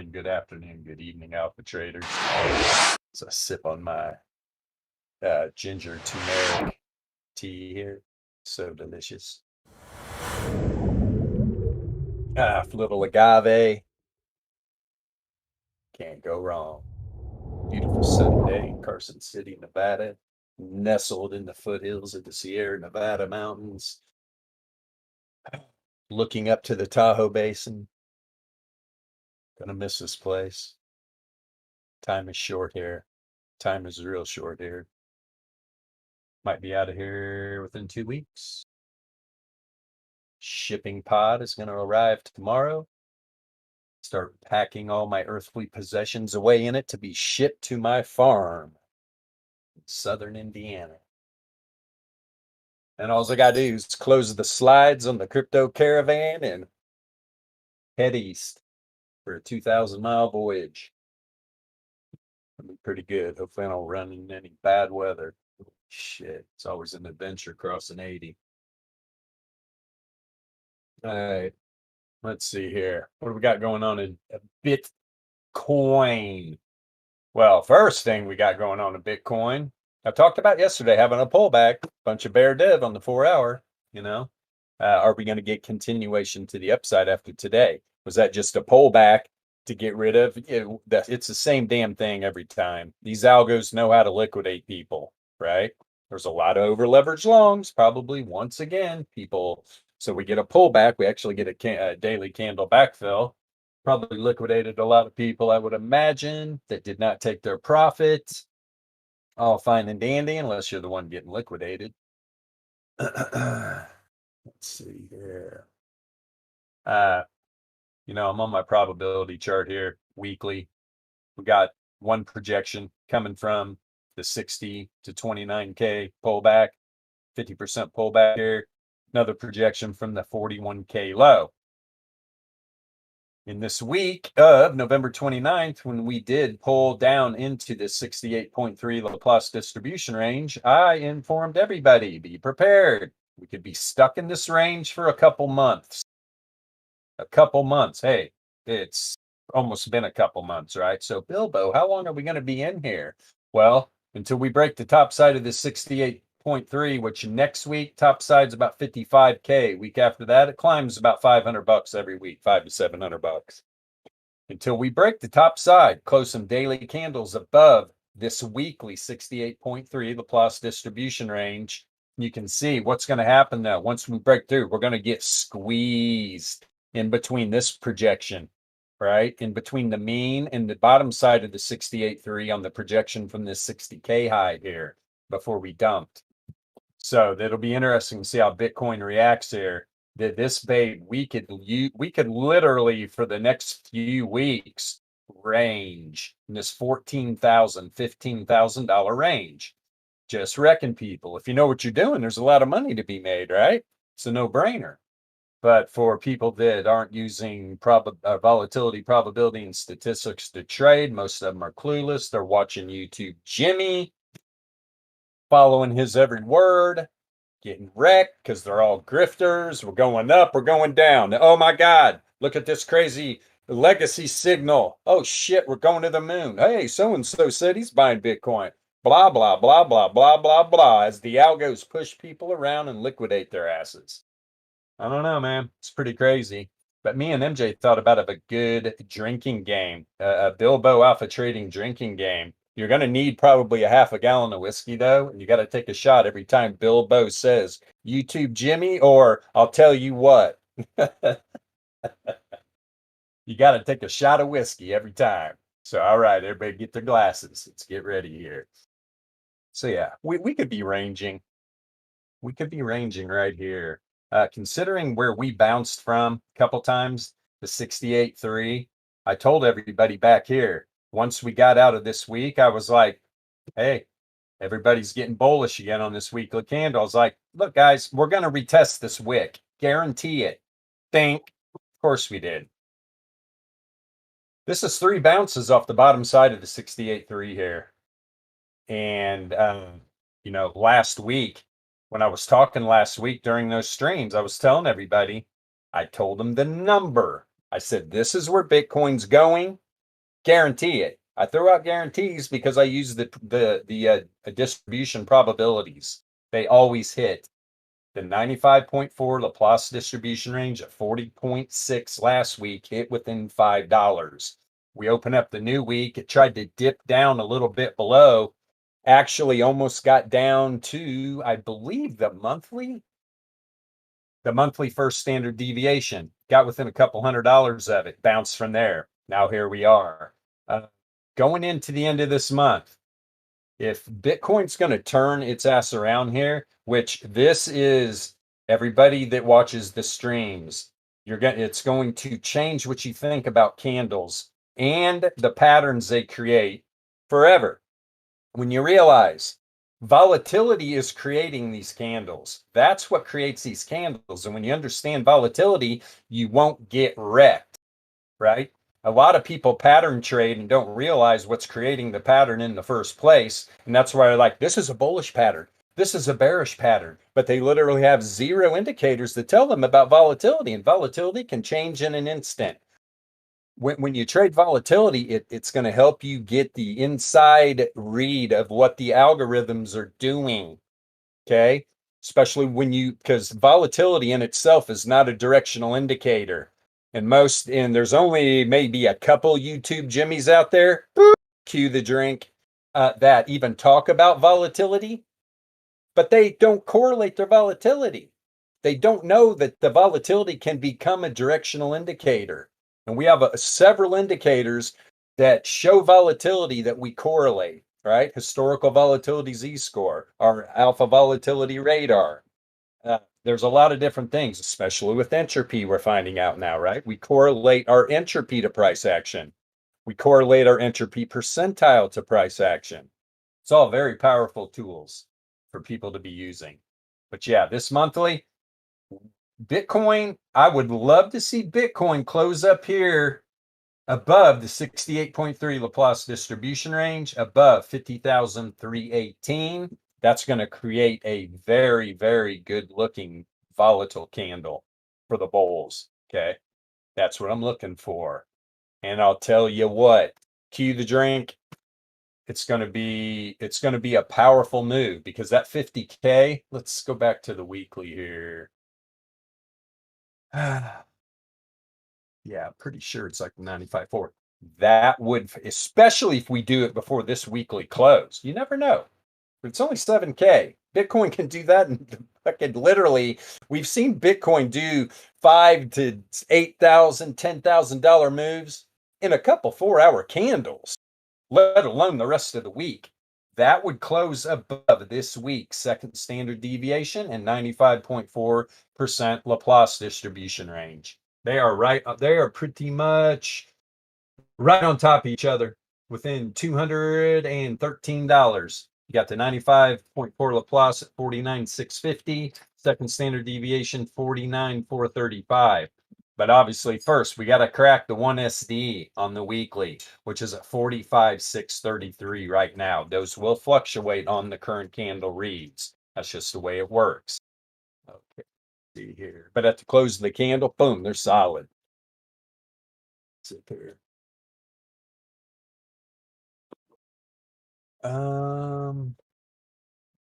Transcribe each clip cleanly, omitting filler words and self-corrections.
morning, good afternoon, good evening, Alpha Traders. So I sip on my ginger turmeric tea here. So delicious. Little agave. Can't go wrong. Beautiful sunny day in Carson City, Nevada, nestled in the foothills of the Sierra Nevada mountains, looking up to the Tahoe Basin. Gonna miss this place. Time is short here. Time is real short here. Might be out of here within 2 weeks. Shipping pod is going to arrive tomorrow. Start packing all my earthly possessions away in it to be shipped to my farm in southern Indiana. And all I got to do is close the slides on the crypto caravan and head east for a 2,000-mile voyage. That'll be pretty good. Hopefully I don't run into any bad weather. Shit, it's always an adventure crossing 80. All right, let's see here. What do we got going on in Bitcoin? Well, first thing we got going on in Bitcoin, I talked about yesterday having a pullback, bunch of bear div on the 4-hour, Are we going to get continuation to the upside after today? Was that just a pullback to get rid of? It's the same damn thing every time. These algos know how to liquidate people, right? There's a lot of over leveraged longs, probably once again, people. So we get a pullback. We actually get a daily candle backfill. Probably liquidated a lot of people, I would imagine, that did not take their profit. All fine and dandy, unless you're the one getting liquidated. Let's see here. I'm on my probability chart here, weekly. We got one projection coming from the 60 to 29K pullback, 50% pullback here. Another projection from the 41K low. In this week of November 29th, when we did pull down into the 68.3 Laplace distribution range, I informed everybody, be prepared. We could be stuck in this range for a couple months. Hey, it's almost been a couple months, right? So Bilbo, how long are we going to be in here? Well, until we break the top side of the 68.3, which next week top side's about 55K. Week after that, it climbs about $500 every week, $500 to $700. Until we break the top side, close some daily candles above this weekly 68.3 Laplace distribution range. You can see what's going to happen now. Once we break through, we're going to get squeezed in between this projection, right? In between the mean and the bottom side of the 68.3 on the projection from this 60K high here before we dumped. So that'll be interesting to see how Bitcoin reacts here. This babe, we could literally for the next few weeks range in this $14,000, $15,000 range. Just reckon, people, if you know what you're doing, there's a lot of money to be made, right? It's a no-brainer. But for people that aren't using volatility, probability, and statistics to trade, most of them are clueless. They're watching YouTube Jimmy, following his every word, getting wrecked because they're all grifters. We're going up, we're going down. Oh my God, look at this crazy legacy signal. Oh shit, we're going to the moon. Hey, so-and-so said he's buying Bitcoin. Blah, blah, blah, blah, blah, blah, blah, as the algos push people around and liquidate their asses. I don't know, man. It's pretty crazy. But me and MJ thought about a good drinking game, a Bilbo Alpha Trading drinking game. You're going to need probably a half a gallon of whiskey, though, and you got to take a shot every time Bilbo says, YouTube Jimmy, or I'll tell you what. You got to take a shot of whiskey every time. So, all right, everybody get their glasses. Let's get ready here. So, yeah, we could be ranging. We could be ranging right here. Considering where we bounced from a couple times, the 68.3, I told everybody back here, once we got out of this week, I was like, hey, everybody's getting bullish again on this weekly candle. I was like, look, guys, we're going to retest this wick. Guarantee it. Think. Of course we did. This is 3 bounces off the bottom side of the 68.3 here. And, last week, when I was talking last week during those streams, I was telling everybody, I told them the number. I said, this is where Bitcoin's going. guarantee it. I throw out guarantees because I use the distribution probabilities. They always hit. The 95.4 Laplace distribution range at 40.6 last week hit within $5. We open up the new week. It tried to dip down a little bit below, actually almost got down to, I believe, the monthly first standard deviation. Got within a couple $100 of it, bounced from there. Now here we are. Going into the end of this month, if Bitcoin's going to turn its ass around here, which this is everybody that watches the streams, it's going to change what you think about candles and the patterns they create forever. When you realize volatility is creating these candles, that's what creates these candles. And when you understand volatility, you won't get wrecked, right? A lot of people pattern trade and don't realize what's creating the pattern in the first place. And that's why they're like, this is a bullish pattern. This is a bearish pattern. But they literally have zero indicators that tell them about volatility. And volatility can change in an instant. When you trade volatility, it's going to help you get the inside read of what the algorithms are doing. Okay. Especially because volatility in itself is not a directional indicator. And there's only maybe a couple YouTube Jimmies out there, cue the drink, that even talk about volatility, but they don't correlate their volatility. They don't know that the volatility can become a directional indicator. And we have several indicators that show volatility that we correlate, right? Historical volatility Z-score, our alpha volatility radar. There's a lot of different things, especially with entropy, we're finding out now, right? We correlate our entropy to price action. We correlate our entropy percentile to price action. It's all very powerful tools for people to be using. But yeah, this monthly, Bitcoin, I would love to see Bitcoin close up here above the 68.3 Laplace distribution range, above 50,318. That's going to create a very, very good looking volatile candle for the bulls. Okay. That's what I'm looking for. And I'll tell you what, cue the drink. It's going to be a powerful move because that 50K, let's go back to the weekly here. Yeah, pretty sure it's like 95.4. That would, especially if we do it before this weekly close. You never know. It's only 7K. Bitcoin can do that, and fucking literally, we've seen Bitcoin do $5,000 to $8,000, $10,000 moves in a couple 4-hour candles, let alone the rest of the week. That would close above this week's second standard deviation and 95.4% Laplace distribution range. They are pretty much right on top of each other within $213. You got the 95.4 Laplace at 49,650, second standard deviation 49,435. But obviously, first, we got to crack the 1SD on the weekly, which is at 45,633 right now. Those will fluctuate on the current candle reads. That's just the way it works. Okay, see here. But at the close of the candle, boom, they're solid. Sit there.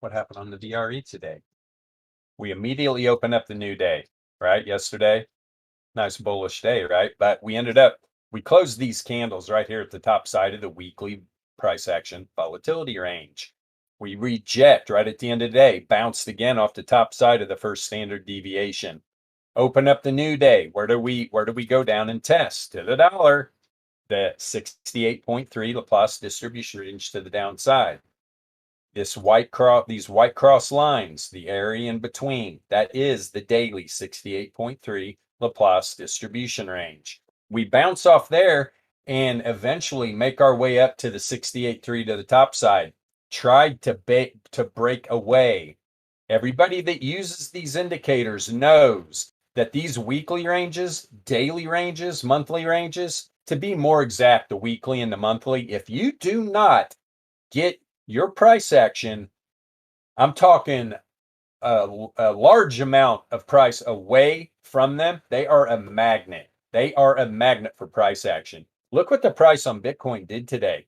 What happened on the DRE today? We immediately opened up the new day, right? Yesterday, nice bullish day, right? But we closed these candles right here at the top side of the weekly price action volatility range. We reject right at the end of the day, bounced again off the top side of the first standard deviation. Open up the new day. Where do we go down and test? To the dollar, the 68.3 Laplace distribution range to the downside. These white cross lines, the area in between, that is the daily 68.3 Laplace distribution range. We bounce off there and eventually make our way up to the 68.3 to the top side. Tried to break away. Everybody that uses these indicators knows that these weekly ranges, daily ranges, monthly ranges, to be more exact, the weekly and the monthly, if you do not get your price action, I'm talking a large amount of price away from them, they are a magnet. They are a magnet for price action. Look what the price on Bitcoin did today.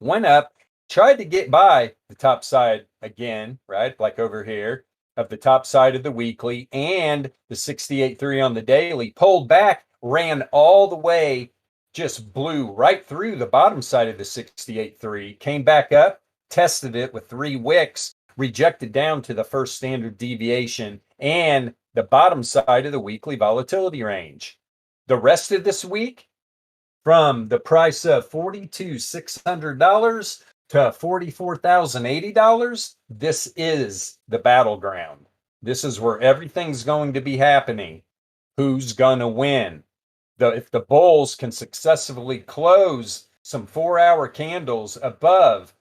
Went up, tried to get by the top side again, right? Like over here of the top side of the weekly and the 68.3 on the daily, pulled back, ran all the way, just blew right through the bottom side of the 68.3, came back up, tested it with 3 wicks, rejected down to the first standard deviation and the bottom side of the weekly volatility range. The rest of this week, from the price of $42,600 to $44,080, this is the battleground. This is where everything's going to be happening. Who's going to win? If the bulls can successfully close some 4-hour candles above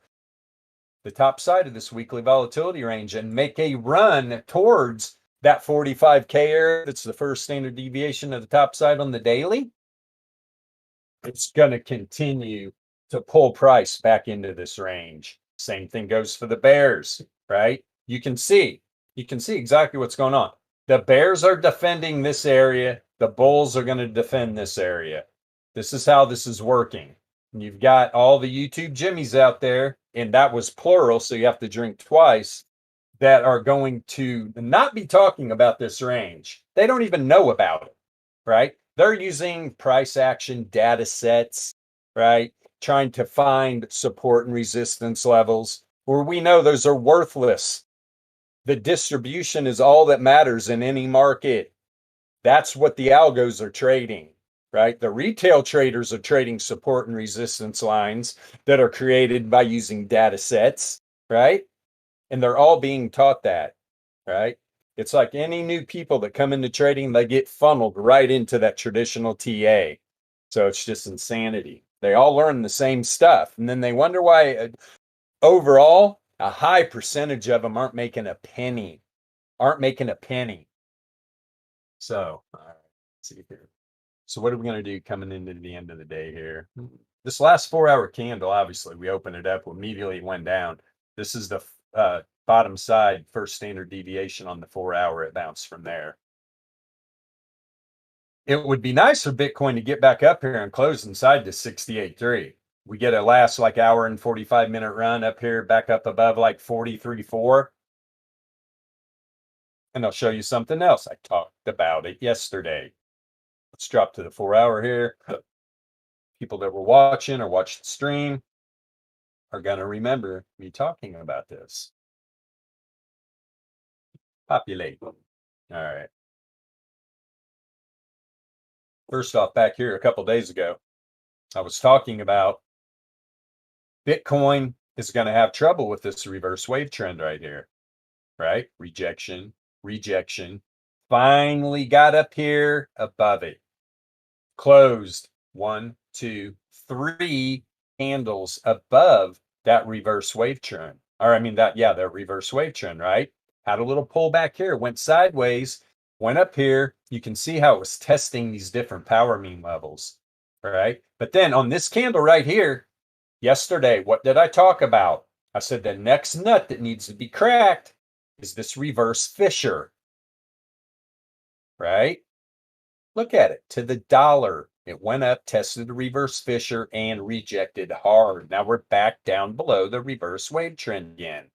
the top side of this weekly volatility range and make a run towards that 45K area, that's the first standard deviation of the top side on the daily, it's going to continue to pull price back into this range. Same thing goes for the bears, right? You can see exactly what's going on. The bears are defending this area. The bulls are going to defend this area. This is how this is working. And you've got all the YouTube Jimmies out there, and that was plural, so you have to drink twice, that are going to not be talking about this range. They don't even know about it, right? They're using price action data sets, right? Trying to find support and resistance levels where we know those are worthless. The distribution is all that matters in any market. That's what the algos are trading, right? The retail traders are trading support and resistance lines that are created by using data sets, right? And they're all being taught that, right? It's like any new people that come into trading, they get funneled right into that traditional TA. So it's just insanity. They all learn the same stuff. And then they wonder why overall, a high percentage of them aren't making a penny. So, all right, let's see here. So what are we going to do coming into the end of the day here? This last 4-hour candle, obviously, we opened it up, immediately went down. This is the bottom side, first standard deviation on the 4-hour. It bounced from there. It would be nice for Bitcoin to get back up here and close inside the 68.3. We get a last like hour and 45-minute run up here, back up above like 43.4. And I'll show you something else. I talked about it yesterday. Let's drop to the 4-hour here. People that were watching or watched the stream are going to remember me talking about this. Populate. All right. First off, back here a couple days ago, I was talking about Bitcoin is going to have trouble with this reverse wave trend right here, right? Rejection, finally got up here above it. Closed 1, 2, 3 candles above that reverse wave trend. Or I mean that reverse wave trend, right? Had a little pullback here, went sideways, went up here. You can see how it was testing these different power mean levels, right? But then on this candle right here, yesterday, what did I talk about? I said the next nut that needs to be cracked is this reverse fissure, right? Look at it, to the dollar. It went up, tested the reverse fissure, and rejected hard. Now we're back down below the reverse wave trend again.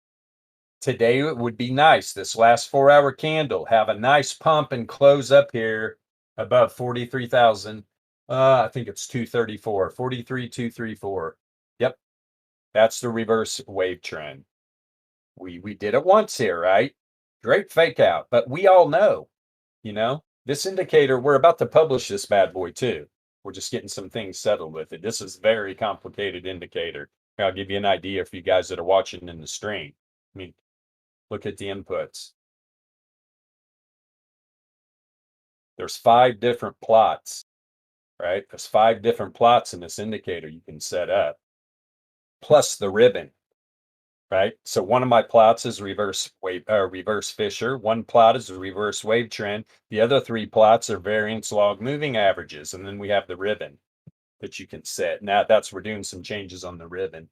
Today it would be nice, this last 4-hour candle, have a nice pump and close up here above 43,000. I think it's 234, 43,234. Yep, that's the reverse wave trend. We did it once here, right? Great fake out, but we all know, this indicator, we're about to publish this bad boy too. We're just getting some things settled with it. This is a very complicated indicator. I'll give you an idea for you guys that are watching in the stream. I mean, look at the inputs. There's 5 different plots, right? There's 5 different plots in this indicator you can set up, plus the ribbon, right? So one of my plots is reverse fissure. One plot is a reverse wave trend. The other 3 plots are variance log moving averages. And then we have the ribbon that you can set. Now we're doing some changes on the ribbon.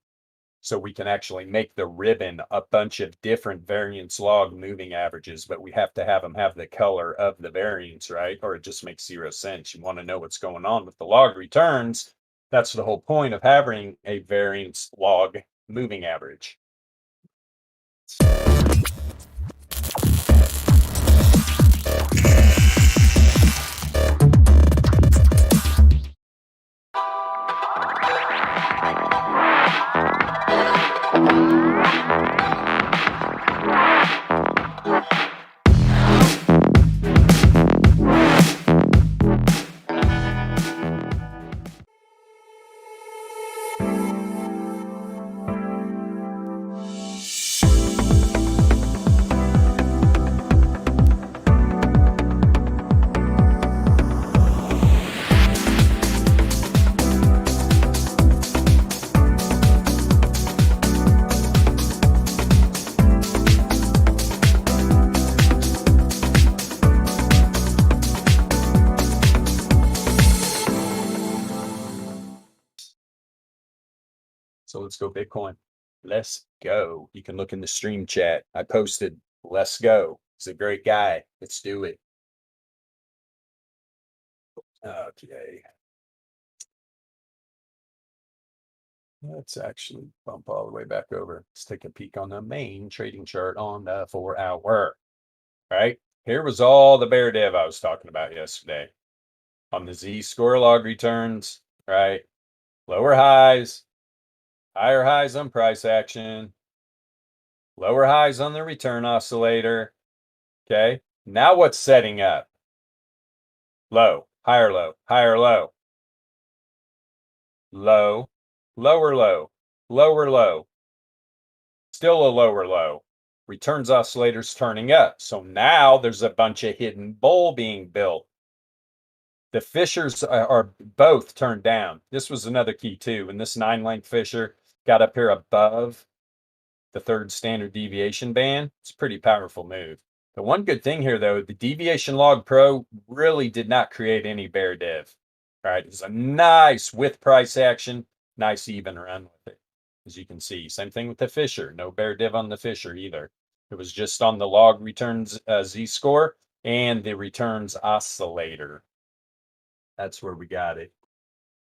So we can actually make the ribbon a bunch of different variance log moving averages, but we have to have them have the color of the variance, right? Or it just makes 0 sense. You want to know what's going on with the log returns. That's the whole point of having a variance log moving average. So let's go Bitcoin. Let's go. You can look in the stream chat. I posted, let's go. He's a great guy. Let's do it. Okay. Let's actually bump all the way back over. Let's take a peek on the main trading chart on the 4-hour. Right? Here was all the bear dev I was talking about yesterday. On the Z-score log returns, right? Lower highs, higher highs on price action, lower highs on the return oscillator. Okay. Now what's setting up? Low, higher low, higher low, low, lower low, lower low, still a lower low. Returns oscillators turning up. So now there's a bunch of hidden bull being built. The fissures are both turned down. This was another key too. When this 9-length fissure got up here above the third standard deviation band, it's a pretty powerful move. The one good thing here, though, the deviation log pro really did not create any bear div. All right, it's a nice with price action, nice even run with it, as you can see. Same thing with the fissure, no bear div on the fissure either. It was just on the log returns Z-score and the returns oscillator. That's where we got it.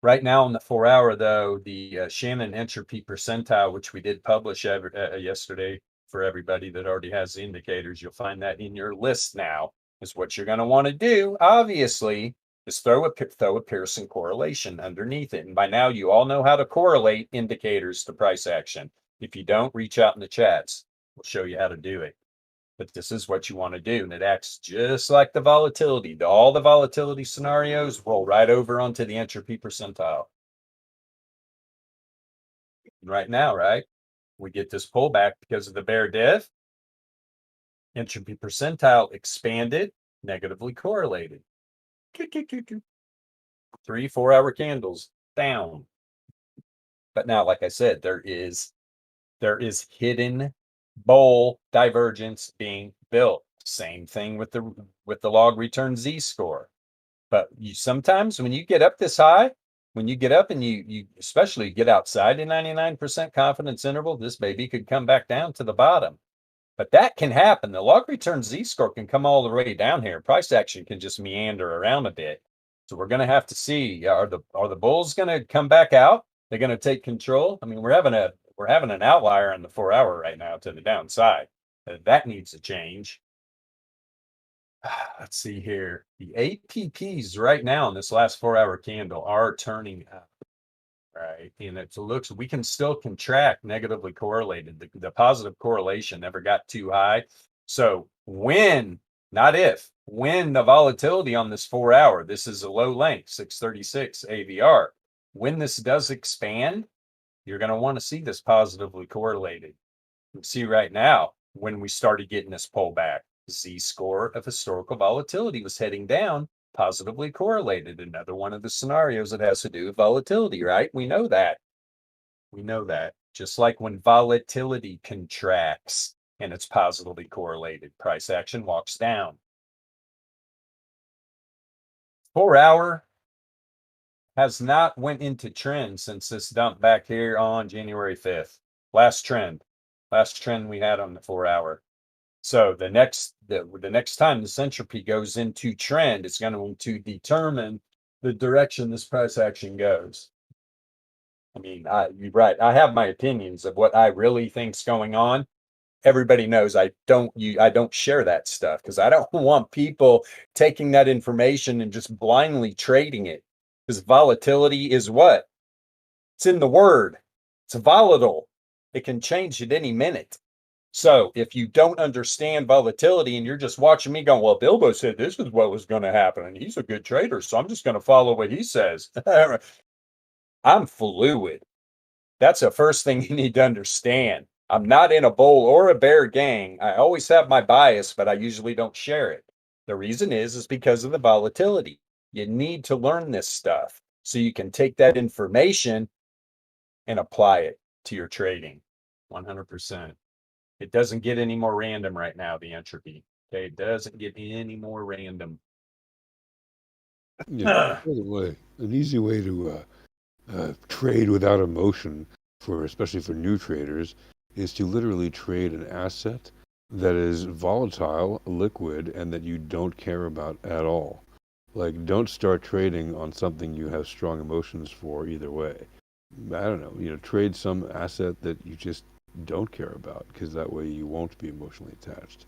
Right now on the 4-hour, though, the Shannon entropy percentile, which we did publish yesterday for everybody that already has the indicators, you'll find that in your list now. Is what you're going to want to do, obviously, is throw a Pearson correlation underneath it. And by now, you all know how to correlate indicators to price action. If you don't, reach out in the chats. We'll show you how to do it. But this is what you want to do. And it acts just like the volatility. All the volatility scenarios roll right over onto the entropy percentile. And right now, right, we get this pullback because of the bear div. Entropy percentile expanded, negatively correlated. 3-4-hour candles down. But now, like I said, there is hidden bull divergence being built. Same thing with the log return Z-score. But you sometimes when you get up this high, when you get up and you especially get outside the 99% confidence interval, this baby could come back down to the bottom. But that can happen. The log return Z-score can come all the way down here. Price action can just meander around a bit. So we're going to have to see, are the bulls going to come back out? They're going to take control. I mean, we're having an outlier on the 4-hour right now to the downside. That needs to change. Let's see here. The APPs right now in this last 4-hour candle are turning up, right? And it looks, we can still contract negatively correlated. The positive correlation never got too high. So when, not if, when the volatility on this 4-hour, this is a low length, 636 AVR, when this does expand, you're going to want to see this positively correlated. You can see right now, when we started getting this pullback, Z-score of historical volatility was heading down, positively correlated. Another one of the scenarios that has to do with volatility, right? We know that. We know that. Just like when volatility contracts and it's positively correlated, price action walks down. 4-hour has not went into trend since this dump back here on January 5th. Last trend we had on the 4-hour. So the next time this entropy goes into trend, it's going to determine the direction this price action goes. I mean, you're right. I have my opinions of what I really think's going on. Everybody knows I don't share that stuff because I don't want people taking that information and just blindly trading it. Because volatility is what? It's in the word. It's volatile. It can change at any minute. So if you don't understand volatility and you're just watching me going, well, Bilbo said this is what was going to happen, and he's a good trader, so I'm just going to follow what he says. I'm fluid. That's the first thing you need to understand. I'm not in a bull or a bear gang. I always have my bias, but I usually don't share it. The reason is because of the volatility. You need to learn this stuff so you can take that information and apply it to your trading. 100%. It doesn't get any more random right now, the entropy. Okay, it doesn't get any more random. Yeah. By the way, an easy way to trade without emotion, for especially for new traders, is to literally trade an asset that is volatile, liquid, and that you don't care about at all. Like, don't start trading on something you have strong emotions for either way. I don't know, trade some asset that you just don't care about, because that way you won't be emotionally attached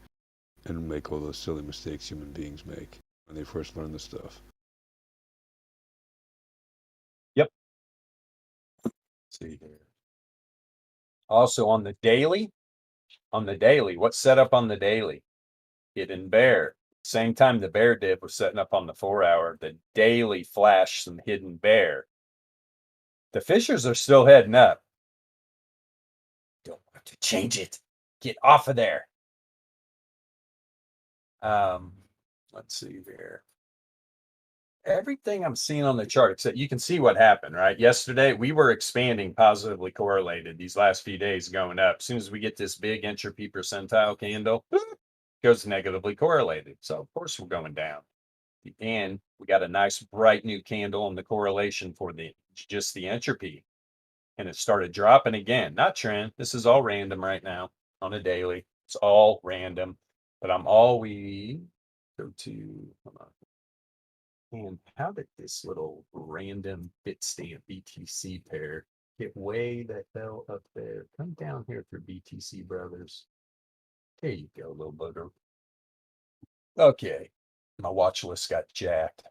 and make all those silly mistakes human beings make when they first learn this stuff. Yep. Let's see here. Also on the daily, what's set up on the daily? Hidden bear. Same time the bear dip was setting up on the 4-hour, the daily flashed some hidden bear. The fishers are still heading up. Don't want to change it. Get off of there. Let's see there. Everything I'm seeing on the chart, except you can see what happened, right? Yesterday, we were expanding positively correlated these last few days going up. As soon as we get this big entropy percentile candle, goes negatively correlated. So, of course, we're going down. And we got a nice bright new candle on the correlation for just the entropy. And it started dropping again. Not trend. This is all random right now on a daily. It's all random. But I'm always go to, hold on. And how did this little random Bitstamp BTC pair get way the hell up there? Come down here through BTC Brothers. There you go, little booger. Okay, my watch list got jacked.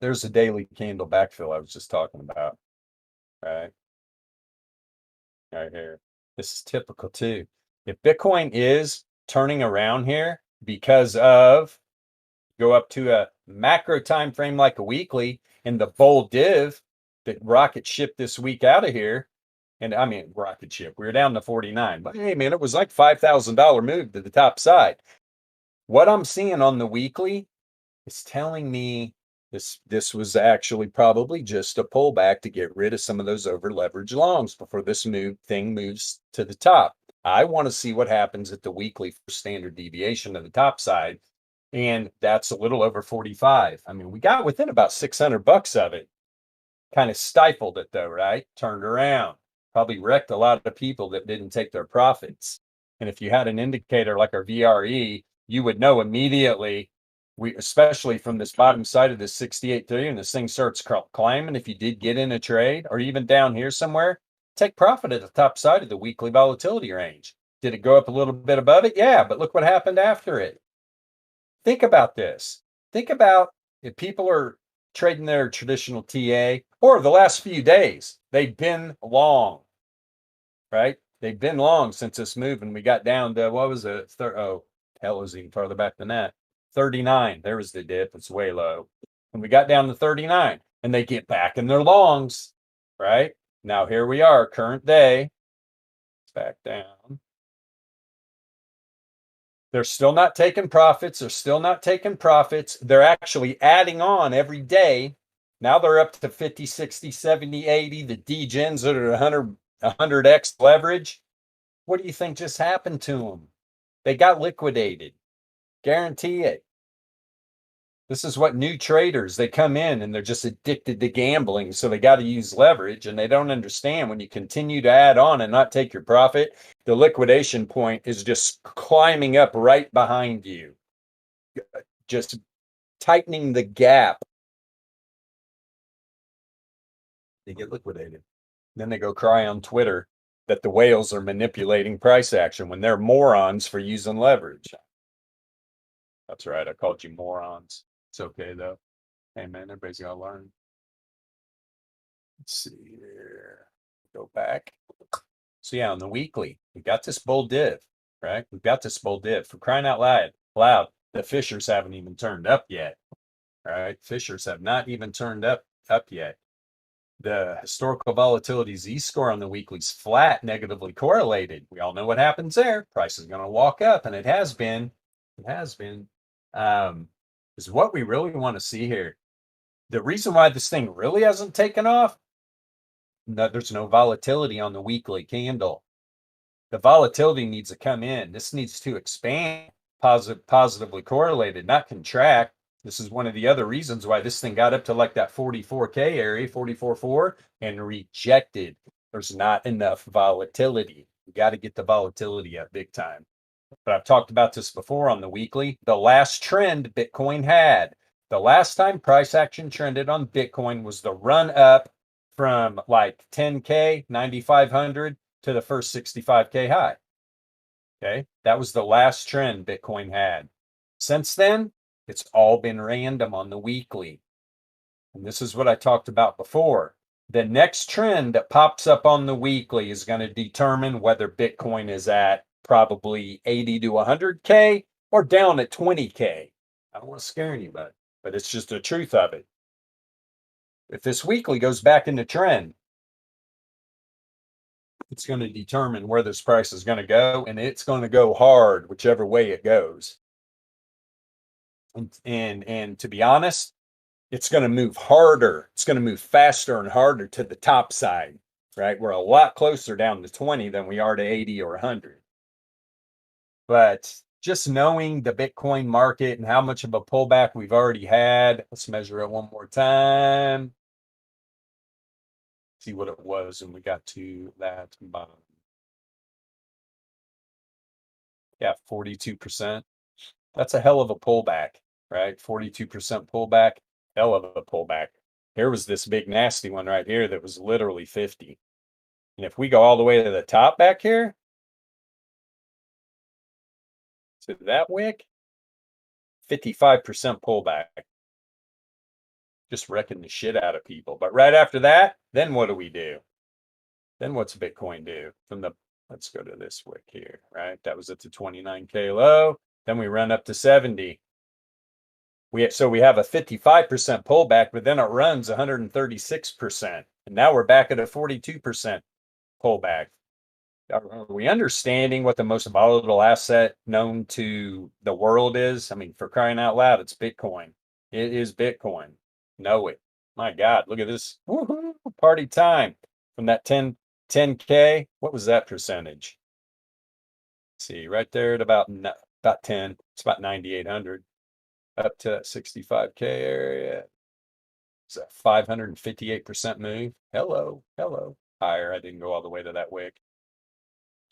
There's the daily candle backfill I was just talking about. Right, right here. This is typical too. If Bitcoin is turning around here because of go up to a macro time frame like a weekly and the bull div that rocket shipped this week out of here. And I mean, rocket ship, we were down to 49, but hey, man, it was like $5,000 move to the top side. What I'm seeing on the weekly is telling me this was actually probably just a pullback to get rid of some of those over leveraged longs before this thing moves to the top. I want to see what happens at the weekly for standard deviation to the top side, and that's a little over 45. I mean, we got within about $600 of it. Kind of stifled it though, right? Turned around. Probably wrecked a lot of people that didn't take their profits. And if you had an indicator like our VRE, you would know immediately. Especially from this bottom side of this 68.3, and this thing starts climbing. If you did get in a trade, or even down here somewhere, take profit at the top side of the weekly volatility range. Did it go up a little bit above it? Yeah, but look what happened after it. Think about this. Think about if people are trading their traditional TA, or the last few days, they've been long, right? They've been long since this move, and we got down to what was it? Oh, hell, it was even farther back than that. 39. There was the dip. It's way low. And we got down to 39, and they get back in their longs, right? Now here we are, current day. It's back down. They're still not taking profits. They're still not taking profits. They're actually adding on every day. Now they're up to 50, 60, 70, 80. The degens that are 100x leverage. What do you think just happened to them? They got liquidated. Guarantee it. This is what new traders, they come in and they're just addicted to gambling. So they got to use leverage, and they don't understand when you continue to add on and not take your profit, the liquidation point is just climbing up right behind you, just tightening the gap. They get liquidated. Then they go cry on Twitter that the whales are manipulating price action when they're morons for using leverage. That's right. I called you morons. It's okay though. Hey man, everybody's got to learn. Let's see here. Go back. So yeah, on the weekly, we got this bull div, right? We've got this bull div. For crying out loud, the fishers haven't even turned up yet. Right? Fishers have not even turned up yet. The historical volatility Z-score on the weekly is flat, negatively correlated. We all know what happens there. Price is going to walk up, and it has been. It has been. Is what we really want to see here. The reason why this thing really hasn't taken off, there's no volatility on the weekly candle. The volatility needs to come in. This needs to expand, positively correlated, not contract. This is one of the other reasons why this thing got up to like that 44K area, 44.4, and rejected. There's not enough volatility. You got to get the volatility up big time. But I've talked about this before on the weekly. The last trend Bitcoin had, the last time price action trended on Bitcoin was the run up from like 10K, 9,500 to the first 65K high. Okay, that was the last trend Bitcoin had. Since then, it's all been random on the weekly. And this is what I talked about before. The next trend that pops up on the weekly is going to determine whether Bitcoin is at probably 80 to 100K or down at 20K. I don't want to scare anybody, but it's just the truth of it. If this weekly goes back into trend, it's going to determine where this price is going to go, and it's going to go hard whichever way it goes. And to be honest, it's going to move harder. It's going to move faster and harder to the top side, right? We're a lot closer down to 20 than we are to 80 or 100. But just knowing the Bitcoin market and how much of a pullback we've already had, let's measure it one more time. See what it was when we got to that bottom. Yeah, 42%. That's a hell of a pullback, right? 42% pullback, hell of a pullback. Here was this big nasty one right here that was literally 50. And if we go all the way to the top back here, to that wick, 55% pullback. Just wrecking the shit out of people. But right after that, then what do? Then what's Bitcoin do? Let's go to this wick here, right? That was at the 29K low. Then we run up to 70. So we have a 55% pullback, but then it runs 136%. And now we're back at a 42% pullback. Are we understanding what the most volatile asset known to the world is? I mean, for crying out loud, it's Bitcoin. It is Bitcoin. Know it. My God, look at this. Woohoo, party time. From that 10K, what was that percentage? Let's see, right there at about 10. It's about 9,800. Up to that 65K area. It's a 558% move. Hello. Higher. I didn't go all the way to that wick.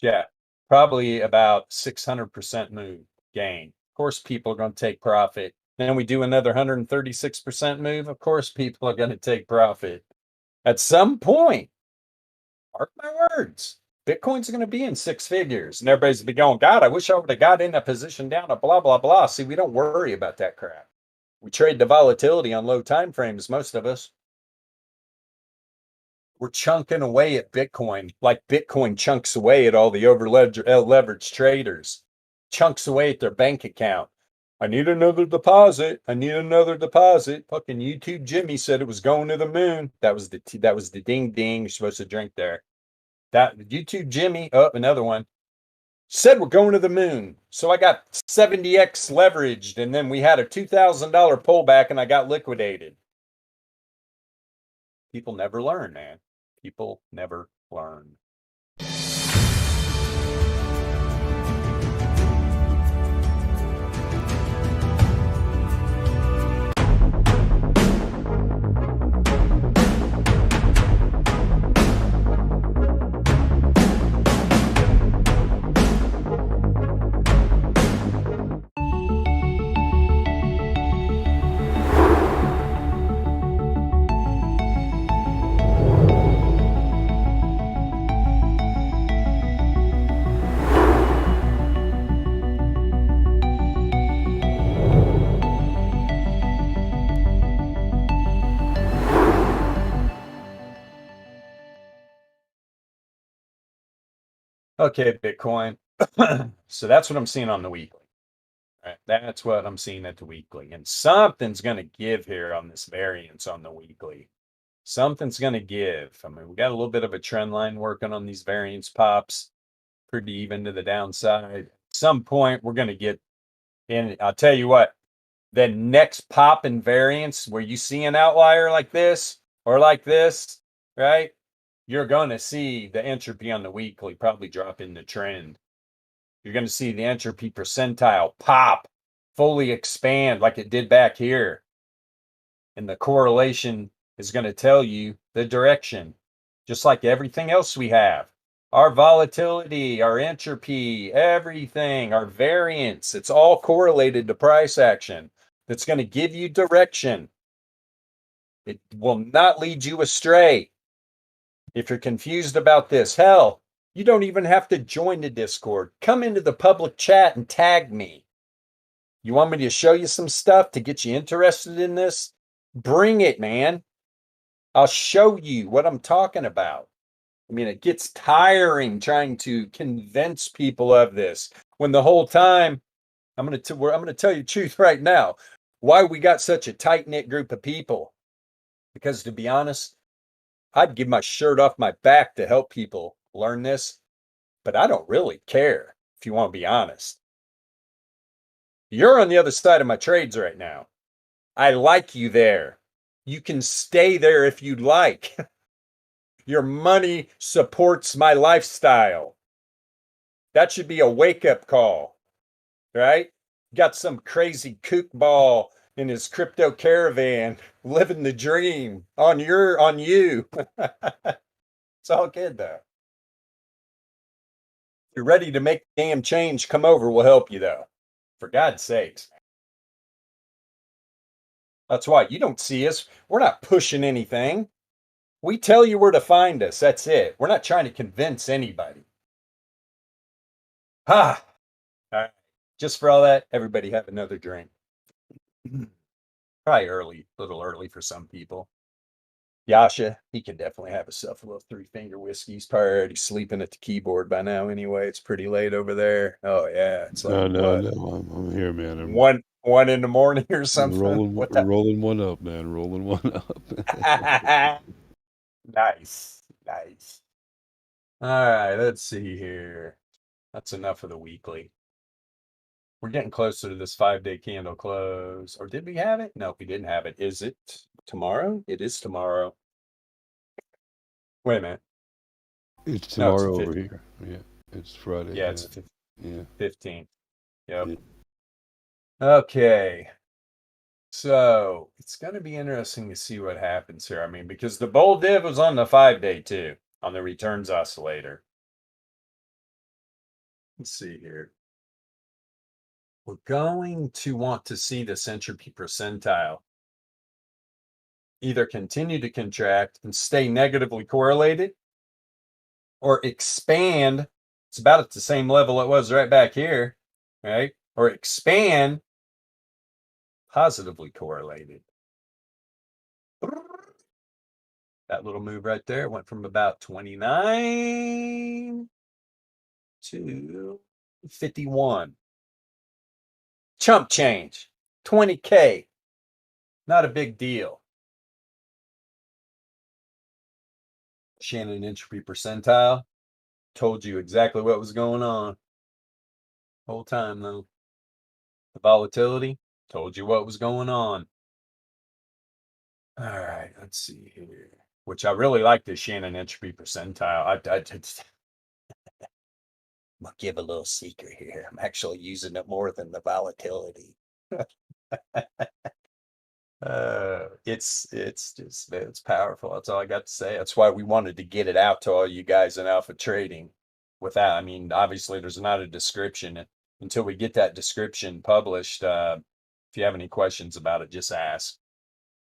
Yeah, probably about 600% move gain. Of course, people are going to take profit. Then we do another 136% move. Of course, people are going to take profit. At some point, mark my words, Bitcoin's going to be in six figures. And everybody's be going, God, I wish I would have got in a position down to blah, blah, blah. See, we don't worry about that crap. We trade the volatility on low time frames, most of us. We're chunking away at Bitcoin like Bitcoin chunks away at all the leveraged traders, chunks away at their bank account. I need another deposit. Fucking YouTube Jimmy said it was going to the moon. That was the ding ding you're supposed to drink there. That YouTube Jimmy, another one, said we're going to the moon. So I got 70x leveraged, and then we had a $2,000 pullback, and I got liquidated. People never learn, man. People never learn. Okay, Bitcoin. So that's what I'm seeing on the weekly. Right? That's what I'm seeing at the weekly. And something's going to give here on this variance on the weekly. Something's going to give. I mean, we got a little bit of a trend line working on these variance pops, pretty even to the downside. At some point, we're going to get in. I'll tell you what, the next pop in variance where you see an outlier like this or like this, right? You're going to see the entropy on the weekly probably drop in the trend. You're going to see the entropy percentile pop, fully expand like it did back here. And the correlation is going to tell you the direction, just like everything else we have. Our volatility, our entropy, everything, our variance, it's all correlated to price action. That's going to give you direction. It will not lead you astray. If you're confused about this, hell, you don't even have to join the Discord. Come into the public chat and tag me. You want me to show you some stuff to get you interested in this? Bring it, man. I'll show you what I'm talking about. I mean, it gets tiring trying to convince people of this when the whole time I'm going to tell you the truth right now. Why we got such a tight-knit group of people? Because to be honest, I'd give my shirt off my back to help people learn this, but I don't really care, if you want to be honest. You're on the other side of my trades right now. I like you there. You can stay there if you'd like. Your money supports my lifestyle. That should be a wake-up call, right? Got some crazy kook ball in his crypto caravan living the dream on you. It's all good though. If you're ready to make damn change, come over. We'll help you though. For God's sakes. That's why you don't see us. We're not pushing anything. We tell you where to find us. That's it. We're not trying to convince anybody. Ha! All right. Just for all that, everybody have another drink. Probably early, a little early for some people. Yasha, he can definitely have himself a little 3-finger whiskey. He's probably already sleeping at the keyboard by now anyway. It's pretty late over there. Oh yeah, it's like No, what? I'm here, man. I'm 1 in the morning or I'm something. What the? rolling one up, man. Rolling one up. Nice, nice. All right, let's see here. That's enough of the weekly. We're getting closer to this 5-day candle close. Or did we have it? No, we didn't have it. Is it tomorrow? It is tomorrow. Wait a minute. It's No, it's tomorrow the over 15th. here. Yeah, it's Friday. Yeah, it's the Yeah. 15th. Yep. Yeah. Okay. So it's going to be interesting to see what happens here. I mean, because the bull div was on the 5-day too, on the returns oscillator. Let's see here. We're going to want to see this entropy percentile either continue to contract and stay negatively correlated or expand. It's about at the same level it was right back here, right? Or expand positively correlated. That little move right there went from about 29 to 51. Chump change, 20K. Not a big deal. Shannon entropy percentile. Told you exactly what was going on. Whole time though. The volatility. Told you what was going on. All right, let's see here. Which I really like this Shannon entropy percentile. I'll give a little secret here. I'm actually using it more than the volatility. It's powerful. That's all I got to say. That's why we wanted to get it out to all you guys in Alpha Trading. Without, I mean, obviously there's not a description until we get that description published. If you have any questions about it, just ask.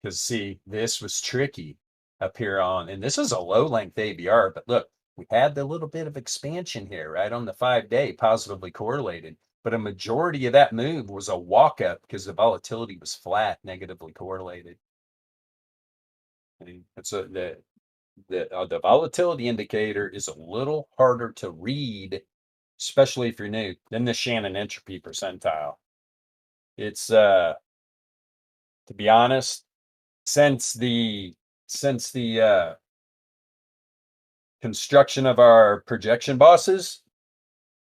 Because see, this was tricky up here on, and this is a low length ABR, but look, we had the little bit of expansion here, right on the 5-day, positively correlated. But a majority of that move was a walk up because the volatility was flat, negatively correlated. And so the volatility indicator is a little harder to read, especially if you're new, than the Shannon entropy percentile. It's to be honest, since the construction of our projection bosses,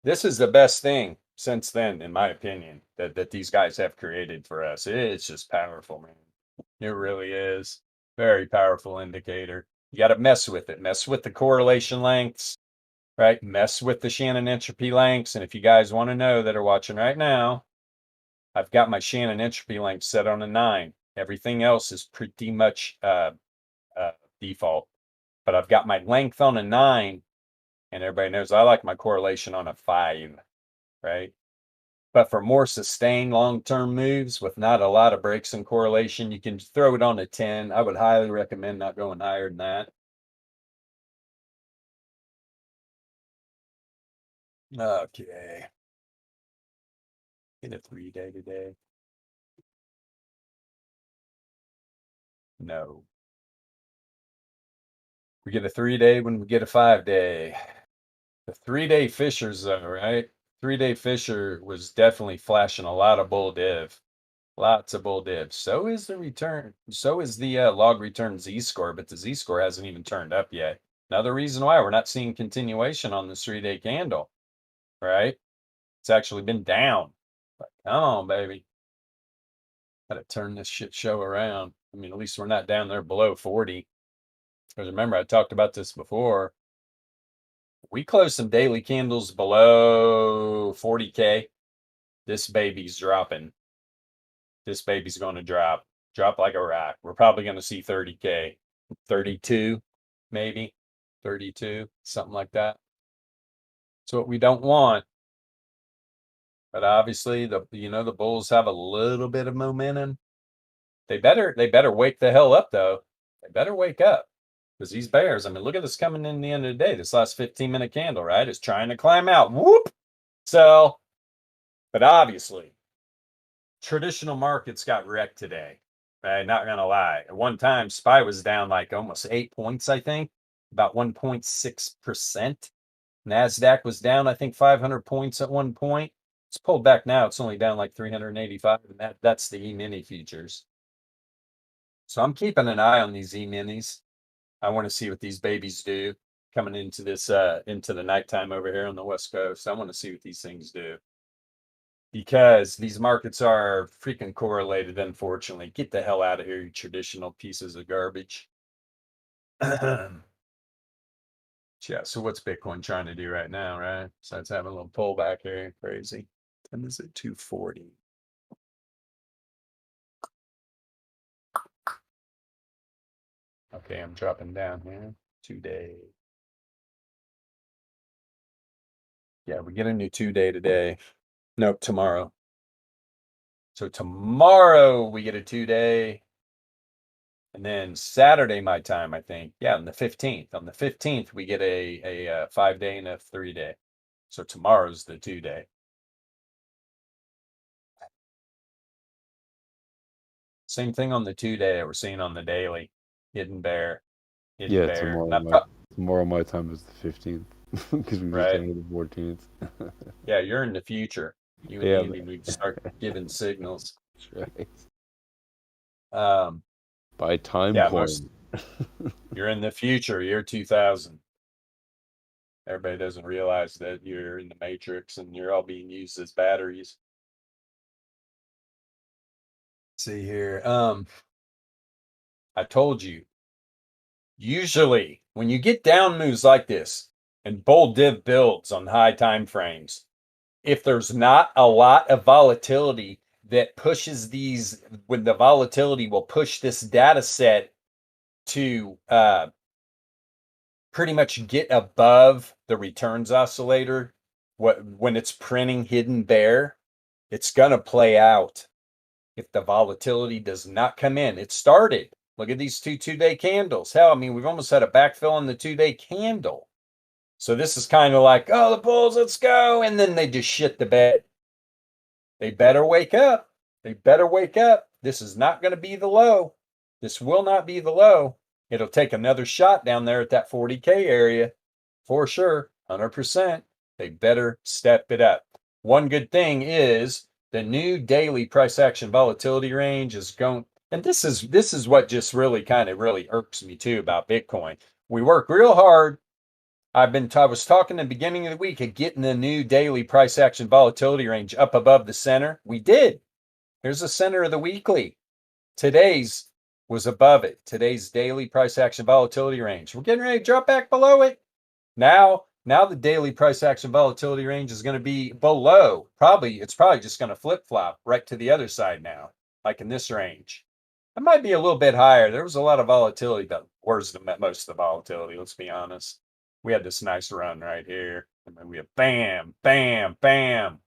this is the best thing since then, in my opinion, that these guys have created for us. It's just powerful, man. It really is. Very powerful indicator. You got to mess with it. Mess with the correlation lengths, right? Mess with the Shannon entropy lengths. And if you guys want to know that are watching right now, I've got my Shannon entropy length set on a 9. Everything else is pretty much default. But I've got my length on a 9, and everybody knows I like my correlation on a 5, right? But for more sustained long-term moves with not a lot of breaks in correlation, you can throw it on a 10. I would highly recommend not going higher than that. Okay. Get a 3-day today. No. We get a 3-day when we get a 5-day. The 3-day Fishers, though, right? 3-day Fisher was definitely flashing a lot of bull div. Lots of bull div. So is the return. So is the log return Z-score, but the Z-score hasn't even turned up yet. Another reason why we're not seeing continuation on this 3-day candle, right? It's actually been down. But come on, baby. Got to turn this shit show around. I mean, at least we're not down there below 40. Because remember, I talked about this before. We close some daily candles below 40K. This baby's dropping. This baby's going to drop like a rock. We're probably going to see 30K, 32, maybe 32, something like that. That's what we don't want. But obviously, the bulls have a little bit of momentum. They better wake the hell up, though. They better wake up. Because these bears, I mean, look at this coming in the end of the day. This last 15-minute candle, right, is trying to climb out. Whoop! Sell. But obviously, traditional markets got wrecked today. Right? Not going to lie. At one time, SPY was down like almost 8 points, I think. About 1.6%. NASDAQ was down, I think, 500 points at one point. It's pulled back now. It's only down like 385. And that's the E-mini futures. So I'm keeping an eye on these E-minis. I want to see what these babies do coming into this into the nighttime over here on the West Coast. I want to see what these things do. Because these markets are freaking correlated, unfortunately. Get the hell out of here, you traditional pieces of garbage. Yeah, so what's Bitcoin trying to do right now, right? So it's having a little pullback here. Crazy. And this is at 240. Okay, I'm dropping down here. 2-day. Yeah, we get a new 2-day today. Nope, tomorrow. So tomorrow we get a 2-day. And then Saturday, my time, I think. Yeah, on the 15th. On the 15th, we get a 5-day and a 3-day. So tomorrow's the 2-day. Same thing on the 2-day we're seeing on the daily. Hidden bear. Hidden Yeah, bear. tomorrow my time is the 15th because we just Right. down to the 14th. Yeah, you're in the future. You and Yeah, Andy need to start giving signals. That's right. By time Yeah, coin. you're in the future, year 2000. Everybody doesn't realize that you're in the matrix and you're all being used as batteries. See here. I told you. Usually, when you get down moves like this and bull div builds on high time frames, if there's not a lot of volatility that pushes these, when the volatility will push this data set to pretty much get above the returns oscillator, when it's printing hidden bear, it's going to play out. If the volatility does not come in, it started. Look at these two-day candles. Hell, I mean, we've almost had a backfill on the 2-day candle. So this is kind of like, oh, the bulls, let's go. And then they just shit the bed. They better wake up. They better wake up. This is not going to be the low. This will not be the low. It'll take another shot down there at that 40K area for sure, 100%. They better step it up. One good thing is the new daily price action volatility range is going, and this is what just really kind of really irks me too about Bitcoin. We work real hard. I was talking in the beginning of the week of getting the new daily price action volatility range up above the center. We did. Here's the center of the weekly. Today's was above it. Today's daily price action volatility range. We're getting ready to drop back below it. Now the daily price action volatility range is going to be below. It's probably just going to flip flop right to the other side now, like in this range. It might be a little bit higher. There was a lot of volatility, but where's most of the volatility? Let's be honest. We had this nice run right here. And then we have bam, bam, bam.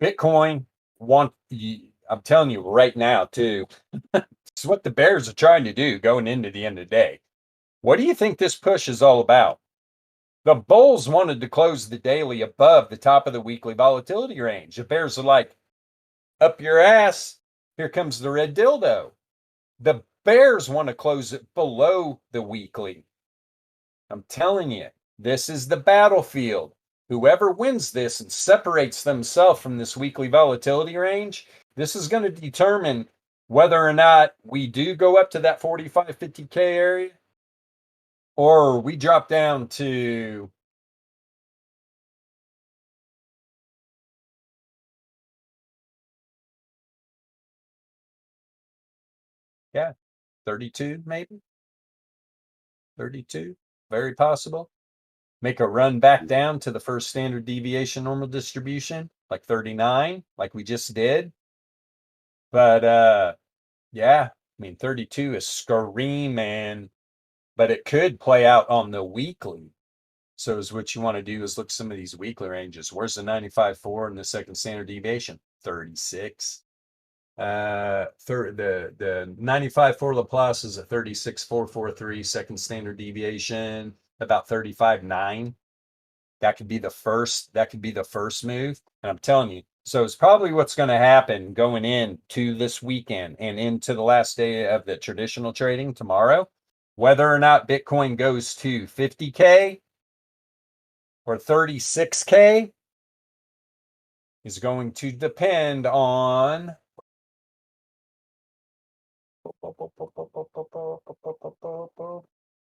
Bitcoin, I'm telling you right now, too, it's what the bears are trying to do going into the end of the day. What do you think this push is all about? The bulls wanted to close the daily above the top of the weekly volatility range. The bears are like, up your ass. Here comes the red dildo. The bears want to close it below the weekly. I'm telling you, this is the battlefield. Whoever wins this and separates themselves from this weekly volatility range, this is going to determine whether or not we do go up to that 45, 50K area, or we drop down to 32, maybe 32, very possible. Make a run back down to the first standard deviation normal distribution, like 39, like we just did. But yeah, I mean 32 is screaming, but it could play out on the weekly. So is what you want to do is look at some of these weekly ranges. Where's the 95.4 in the second standard deviation? 36. The 95.4 Laplace is a 36.443 second standard deviation, about 35.9. That could be the first move. And I'm telling you, so it's probably what's going to happen going into this weekend and into the last day of the traditional trading tomorrow. Whether or not Bitcoin goes to 50K or 36K is going to depend on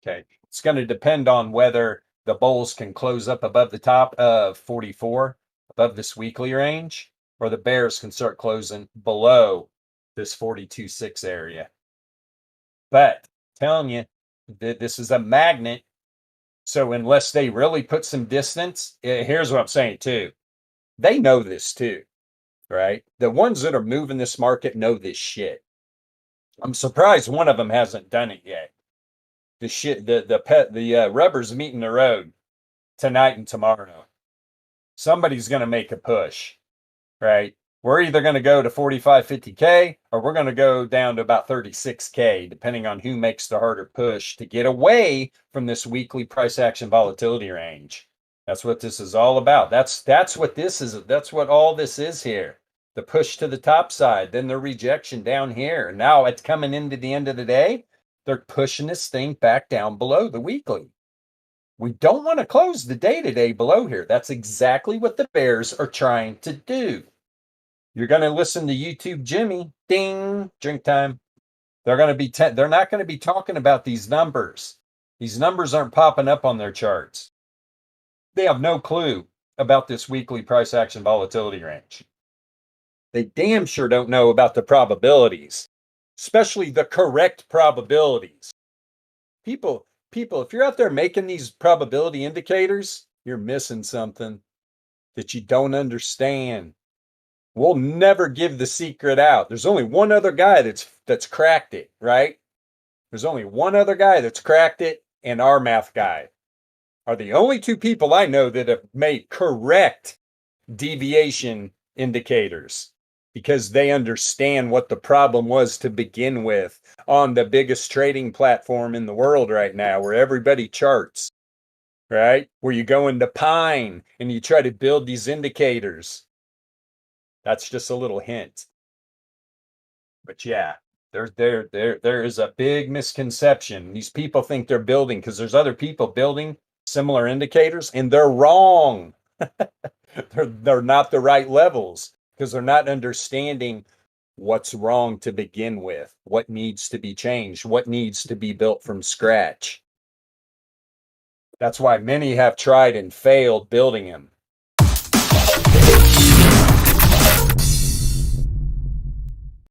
okay. It's going to depend on whether the bulls can close up above the top of 44, above this weekly range, or the bears can start closing below this 42.6 area. But I'm telling you, this is a magnet. So unless they really put some distance, here's what I'm saying too. They know this too, right? The ones that are moving this market know this shit. I'm surprised one of them hasn't done it yet. The rubber's meeting the road tonight and tomorrow. Somebody's going to make a push, right? We're either going to go to 45, 50K, or we're going to go down to about 36K, depending on who makes the harder push to get away from this weekly price action volatility range. That's what this is all about. That's what this is. That's what all this is here. The push to the top side, then the rejection down here. Now it's coming into the end of the day. They're pushing this thing back down below the weekly. We don't want to close the day today below here. That's exactly what the bears are trying to do. You're going to listen to YouTube Jimmy. Ding, drink time. They're not going to be talking about these numbers. These numbers aren't popping up on their charts. They have no clue about this weekly price action volatility range. They damn sure don't know about the probabilities, especially the correct probabilities. People, if you're out there making these probability indicators, you're missing something that you don't understand. We'll never give the secret out. There's only one other guy that's cracked it, right? There's only one other guy that's cracked it, and our math guy are the only two people I know that have made correct deviation indicators because they understand what the problem was to begin with on the biggest trading platform in the world right now, where everybody charts, right? Where you go into Pine and you try to build these indicators. That's just a little hint. But yeah, There is a big misconception. These people think they're building because there's other people building similar indicators, and they're wrong. They're not the right levels because they're not understanding what's wrong to begin with, what needs to be changed, what needs to be built from scratch. That's why many have tried and failed building them.